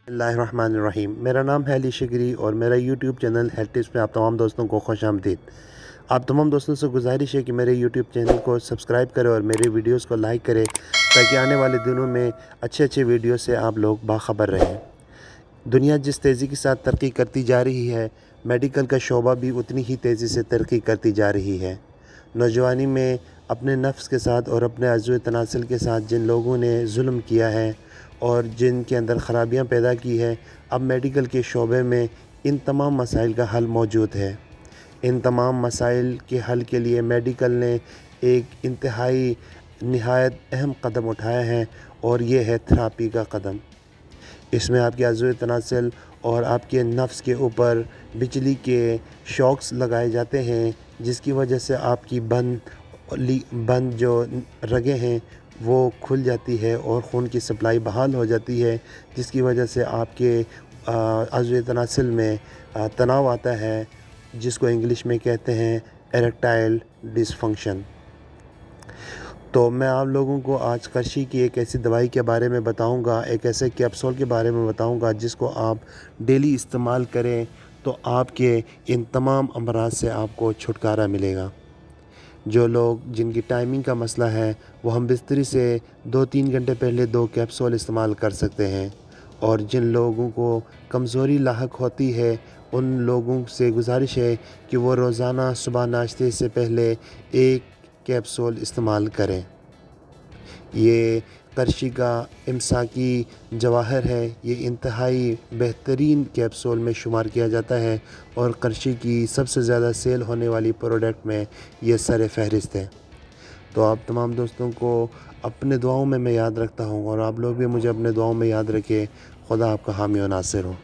बिस्मिल्लाहिर्रहमानिर्रहीम। मेरा नाम है अली शिगरी और मेरा यूट्यूब चैनल हेल्थ टिप्स में आप तमाम दोस्तों को खुश आमदीद। आप तमाम दोस्तों से गुजारिश है कि मेरे यूट्यूब चैनल को सब्सक्राइब करें और मेरे वीडियोस को लाइक करें ताकि आने वाले दिनों में अच्छे अच्छे वीडियो से आप लोग बाखबर रहें। दुनिया जिस तेज़ी के साथ तरक्की करती जा रही है, मेडिकल का शोबा भी उतनी ही तेज़ी से तरक्की करती जा रही है। नौजवानी में अपने नफ्स के साथ और अपने अज़्व तनासिल के साथ जिन लोगों ने जुल्म किया है और जिनके अंदर ख़राबियाँ पैदा की है, अब मेडिकल के शोबे में इन तमाम मसाइल का हल मौजूद है। इन तमाम मसाइल के हल के लिए मेडिकल ने एक इंतहाई निहायत अहम कदम उठाया है और ये है थेरेपी का कदम। इसमें आपके अज़्व तनासिल और आपके नफ्स के ऊपर बिजली के शॉक्स लगाए जाते हैं, जिसकी वजह से आपकी बंद जो रगें हैं वो खुल जाती है और ख़ून की सप्लाई बहाल हो जाती है, जिसकी वजह से आपके अज़्व तनासिल में तनाव आता है, जिसको इंग्लिश में कहते हैं इरेक्टाइल डिसफंक्शन। तो मैं आप लोगों को आज कर्शी की एक ऐसी दवाई के बारे में बताऊंगा, एक ऐसे कैप्सूल के बारे में बताऊंगा जिसको आप डेली इस्तेमाल करें तो आपके इन तमाम अमराज से आपको छुटकारा मिलेगा। जो लोग जिनकी टाइमिंग का मसला है वो हम बिस्तरी से 2-3 घंटे पहले 2 कैप्सूल इस्तेमाल कर सकते हैं, और जिन लोगों को कमज़ोरी लाहक होती है उन लोगों से गुजारिश है कि वो रोज़ाना सुबह नाश्ते से पहले 1 कैप्सूल इस्तेमाल करें। ये कर्शी का इमसाकी जवाहर है, ये इंतहाई बेहतरीन कैप्सूल में शुमार किया जाता है और कर्शी की सबसे ज़्यादा सेल होने वाली प्रोडक्ट में ये सर फहरिस्त है। तो आप तमाम दोस्तों को अपने दुआओं में मैं याद रखता हूँ और आप लोग भी मुझे अपने दुआओं में याद रखें। खुदा आपका हामी और नासिर हो।